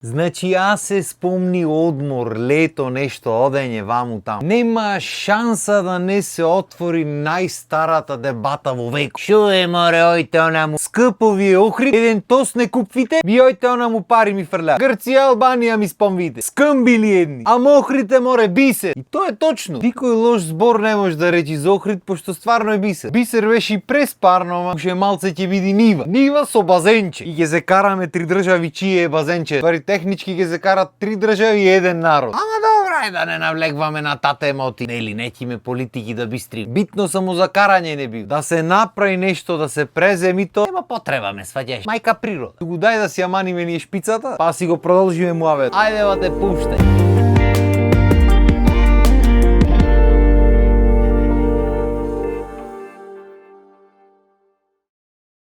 Значи јас се спомни одмор, лето, нешто, одење ваму таму. Нема шанса да не се отвори најстарата дебата во век. Шо е, море, ојте онаму. Скъпо ви е Охрид, еден тост не купвите, ви ојте онаму пари ми фрля. Грција, Албанија ми спомвите. Скъмби ли едни? Ама Охрид море бисер. И тоа е точно. Никој лош збор не може да речи за Охрид, пошто стварно е бисер. Бисер беше и преспарно, ама уште малце ќе види нива. Нива со базенче. И ќе се караме три држави чие е базенче. Технички ќе се карат три држави и еден народ. Ама добра е да не навлегваме на тата емоти. Нели, неќиме политики да бистрим. Битно само за карање не бив. Да се направи нешто, да се преземи то. Нема потреба, ме сваќаш. Мајка природа. Туку дај да си ја маниме ние шпицата, па си го продолжиме муавет. Ајде ба те пуштај.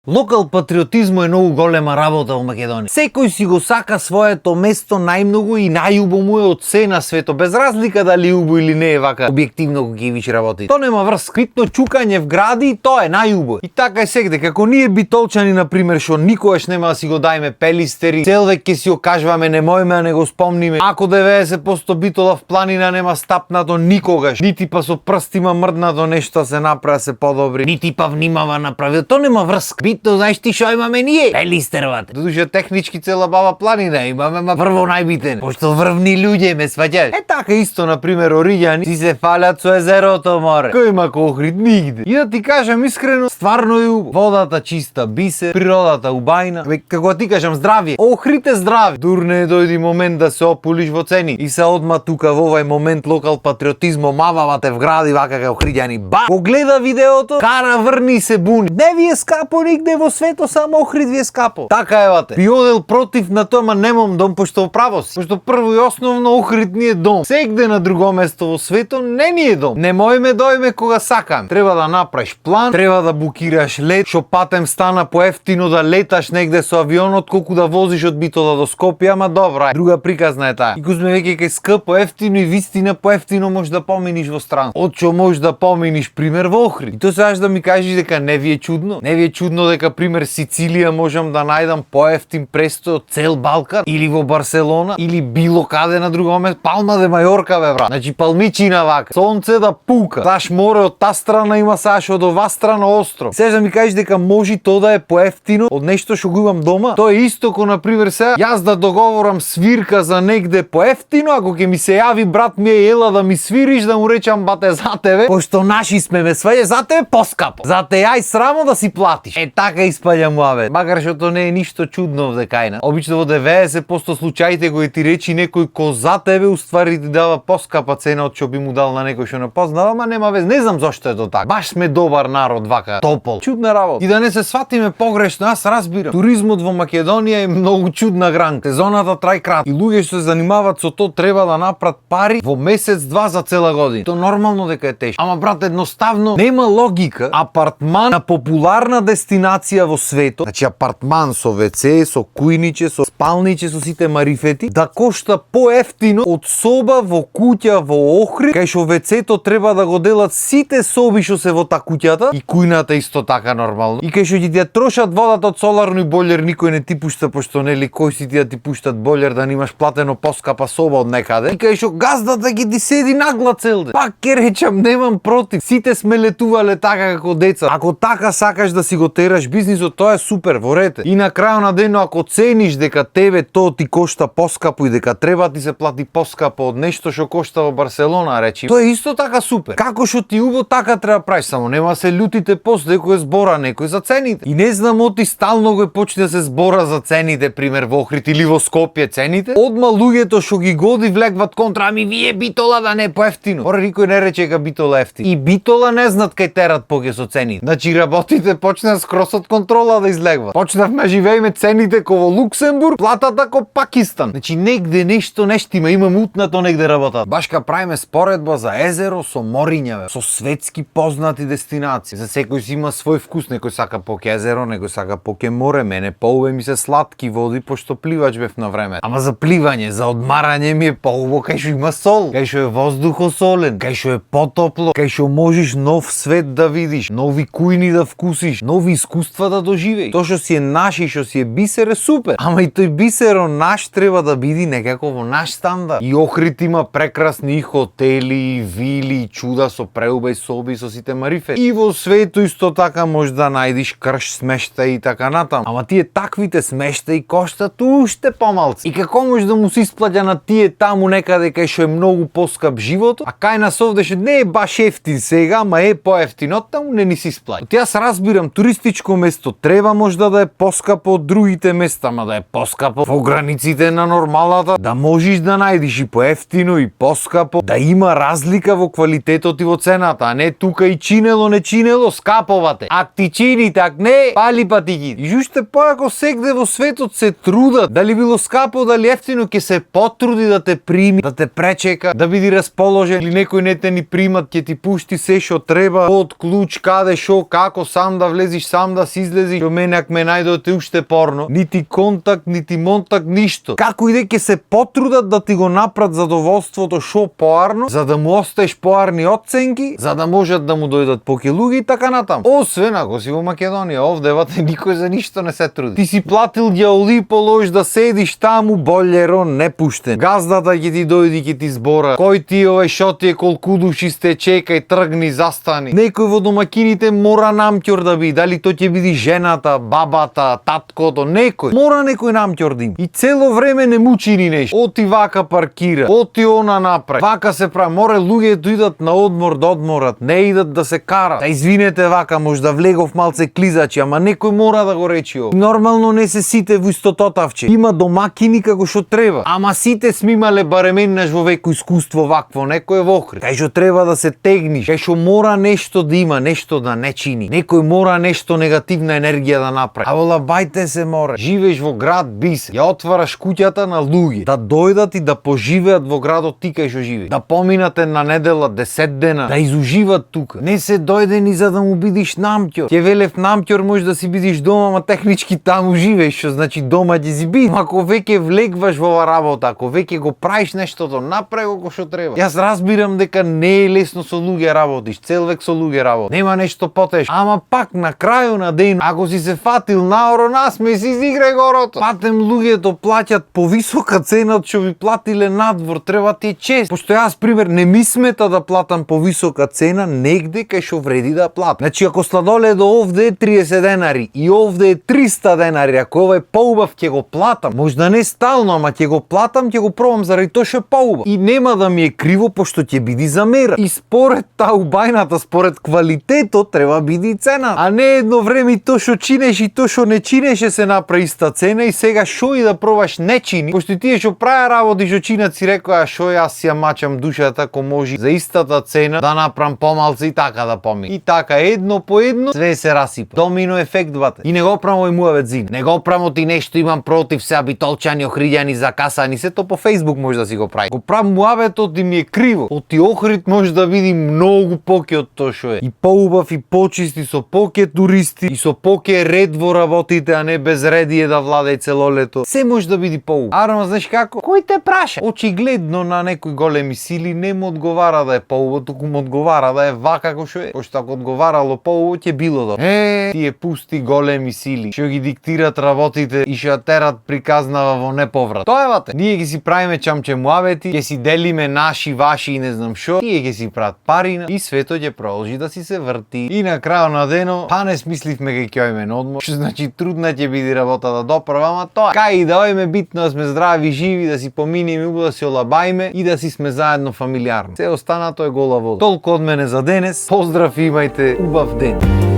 Локал патриотизмо е многу голема работа во Македонија. Секој си го сака своето место најмногу и најубо му е од се на свето, без разлика дали убо или не е вака објективно кога ги виш работи. То нема врска. Битно чукање в гради, тоа е најубо. И така е сегде, како ние битолчани на пример што никогаш нема да си го дајме пелистери, цел век ќе си го кажваме, немојме да не го спомниме. Ако 90% битола в планина нема стапнато никогаш, нити па со прстима мрднато нешто се направи се подобри, нити па внимава направи. То нема врска. Битно, знаеш ти шо имаме ние? Пелистервате. Додуше технички цела баба планина имаме, ма прво најбитен. Пошто врвни луѓе ме сваќаш. Е така исто, на пример, Ориѓани си се фалят со езерото море. Кој има Охрид? Нигде. И да ти кажам искрено, стварно е убаво. Водата чиста, бисер, природата убајна. Како ти кажам, здравје. Охрид е здрави. Дур не дојди момент да се опулиш во цени. И се одма тука во овај момент локал патриотизмо мававате в гради вака како Охриѓани. Ба! Го гледа видеото, кара врни се буни. Не ви е скапо нигде во свето, само Охрид ви е скапо. Така е вате. Би одел против на тоа, ма немам дом, пошто право си. Пошто прво и основно Охрид ни е дом. Сегде на друго место во свето не ни е дом. Немојме дојме кога сакам. Треба да направиш план, треба да букираш лет, шо патем стана поевтино да леташ негде со авионот, колку да возиш од Битола до Скопје, ама добра е. Друга приказна е таа. И кога сме веќе кај скъпо ефтино и вистина поевтино можеш да поминиш во странство. Од што можеш да поминиш пример во Охрид. И тоа сакаш да ми кажеш дека не ви е чудно? Не ви е чудно дека пример Сицилија можам да најдам поевтин престој од цел Балкан или во Барселона или било каде на друго место? Палма де Мајорка бе брат. Значи палмичина вака. Сонце да пука. Саш море од таа страна има, саш од ова страна остров. Сега да ми кажеш дека може тоа да е поевтино од нешто што го имам дома? Тоа е исто ко на пример сега јас да договорам свирка за негде поевтино, ако ќе ми се јави брат ми е ела да ми свириш, да му речам бате за тебе, пошто наши сме ме сваѓа за тебе поскапо. За те јај срамо да си платиш. Е така испаѓа муавет. Макар што тоа не е ништо чудно овде кајна. Обично во 90% случаите кои ти речи некој ко за тебе уствари ти дава поскапа цена од што би му дал на некој што не познава, ама нема вез. Не знам зошто е тоа така. Баш сме добар народ вака, топол. Чудна работа. И да не се сватиме погрешно, јас разбирам. Туризмот во Македонија е многу чудна гранка. Сезоната трај кратко. И луѓе што се занимаваат со тоа треба да направат пари во месец-два за цела година. Тоа нормално дека е тешко. Ама брат, едноставно нема логика апартман на популарна дестинација во светот, значи апартман со WC, со кујниче, со спалниче, со сите марифети, да кошта поевтино од соба во куќа во Охрид, кај што WC-то треба да го делат сите соби што се во таа куќата и кујната исто така нормално. И кај што ќе ти ја трошат водата од соларни бољер, никој не ти пушта, пошто нели кој си ти да ти пуштат бољер да немаш платено поскапа соба од некаде. И кај што газдата ги ти седи нагла цел ден. Пак ќе речам, немам против. Сите сме летувале така како деца. Ако така сакаш да си го тераш бизнисот, тоа е супер, во ред. И на крајот на денот ако цениш дека тебе тоа ти кошта поскапо и дека треба ти се плати поскапо од нешто што кошта во Барселона, речи, тоа е исто така супер. Како што ти убаво така треба правиш, само нема се лутите после кој збора некој за цените. И не знам оти стално го почне да се збора за цените, пример во Охрид или во Скопје цените. Одма луѓето што ги годи влегват контра, ами вие Битола да не е поевтино. Ора никој не рече дека Битола ефтино. И Битола не знаат кај терат поќе со цените. Значи работите почнаа скрос од контрола да излегва. Почнавме живееме цените ко во Луксембург, платата ко Пакистан. Значи негде нешто нештима, има мутнато негде работат. Башка правиме споредба за езеро со мориња, со светски познати дестинации. За секој си има свој вкус, некој сака поќе езеро, некој сака поќе море, мене поубаво ми се сладки води, пошто пливач бев на време. Ама за пливање, за одмарање ми е поубаво кај што има сол, кај што е воздухосолен, кај што е потопло, кај што можеш нов свет да видиш, нови кујни да вкусиш, нови искуства искуства да доживеи. Тоа што си е наш и што си е бисер е супер, ама и тој бисеро наш треба да биде некако во наш стандард. И Охрид има прекрасни хотели, вили, чуда со преубај соби со сите марифе. И во свето исто така може да најдиш крш смештај и така натаму. Ама тие таквите смештаи коштат уште помалци. И како може да му се исплаќа на тие таму некаде кај што е многу поскап животот, а кај нас овде што не е баш ефтин сега, ама е поевтин од таму, не ни се исплаќа. Јас разбирам, туристичко место треба можда да е поскапо од другите места, ама да е поскапо во границите на нормалната, да можеш да најдиш и поевтино и поскапо, да има разлика во квалитетот и во цената, а не тука и чинело не чинело, скаповате. Ак ти чини, так не, пали па ти ги. И уште поако сегде во светот се трудат, дали било скапо, дали ефтино, ќе се потруди да те прими, да те пречека, да биди расположен, или некој не те ни примат, ќе ти пушти се што треба, од клуч, каде, шо, како, сам да влезиш, сам да си излезиш. Што мене ак ме најдоте уште порно, нити контакт, нити монтак, ништо. Како иде ќе се потрудат да ти го направат задоволството шо поарно, за да му остаеш поарни оценки, за да можат да му дојдат поки луѓе и така натаму. Освен ако си во Македонија, овде вате никој за ништо не се труди. Ти си платил ѓаоли положиш да седиш таму, болеро не пуштен. Газдата ќе ти дојди, ќе ти збора. Кој ти овој шо ти е, колку души сте, чекај, тргни, застани. Некој во домакините мора намќор да биде, дали тоа ќе биде жената, бабата, таткото, некој. Мора некој намќор да има. И цело време не му чини нешто. Оти вака паркира, оти она направи. Вака се прави, море луѓето идат на одмор да одморат, не идат да се карат. Да извинете вака, може да влегов малце клизачи, ама некој мора да го речи ово. Нормално не се сите во истото тавче. Има домакини како што треба. Ама сите сме имале барем еднаш во веко искуство вакво, некој е во Охрид. Кај што треба да се тегниш, кај што мора нешто да има, нешто да не чини. Некој мора нешто негативна енергија да направи. А во Лабајте се мора. Живееш во град Бисер, ја отвараш куќата на луѓе, да дојдат и да поживеат во градот ти кај што живееш. Да поминате на недела 10 дена, да изуживат тука. Не се дојдени за да му бидиш намќор. Ќе велев намќор може да си бидиш дома, ама технички таму живееш, што значи дома ќе си биде. Ако веќе влегваш во ова работа, ако веќе го правиш нештото, направи го што треба. Јас разбирам дека не е лесно со луѓе работиш, цел век со луѓе работиш. Нема нешто потешко. Ама пак на крајот на ден, ако си се фатил наоро, насмеј си изиграј горото. Патем луѓето плаќат повисока цена од што ви платиле надвор, треба ти е чест. Пошто јас пример не ми смета да платам повисока цена негде кај што вреди да платам. Значи ако сладоледо овде е 30 денари и овде е 300 денари, ако ова е поубав ќе го платам. Можда не стално, ама ќе го платам, ќе го пробам заради тоа што е поубав. И нема да ми е криво пошто ќе биде за мера. И според таубајната, според квалитетот треба биде и цена. А не едно време и тоа што чинеш и тоа што не чинеше се направи иста цена и сега шо и да пробаш не чини. Пошто тие што праја работи што чинат си рекоа шо јас си ја мачам душата ако може за истата цена да направам помалце и така да помини. И така едно по едно све се расипа. Домино ефект бате. И не го правам овој муавет зин. Не го правам ти нешто имам против се битолчани, охриѓани, закасани, се то по Facebook може да си го прави. Го правам муаветот и ми е криво. Оти Охрид може да види многу поќе од тоа што е. И поубав и почисти со поќе туристи и со поќе ред во работите, а не безредие да владеј цело лето. Се може да биде поубав. Арма знаеш како? Кој те праша? Очигледно на некои големи сили не му одговара да е поубав, туку му одговара да е вака како што е. Пошто ако одговарало поубав ќе било добро. Тие пусти големи сили што ги диктират работите и што терат приказнава во неповрат. Тоа е вате. Ние ги си правиме чамче муавети, ќе си делиме наши, ваши и не знам шо. Тие ќе си прават парина и свето ќе продолжи да си се врти. И на крајот на денот, па не смисливме ке ќе ојме на одмор. Што значи трудна ќе биде работа да доправа, ама тоа. Кај и да ојме битно да сме здрави, живи, да си поминеме убаво, да си олабајме и да си сме заедно фамилиарно. Се останато е гола вода. Толку од мене за денес. Поздрав и имајте убав ден.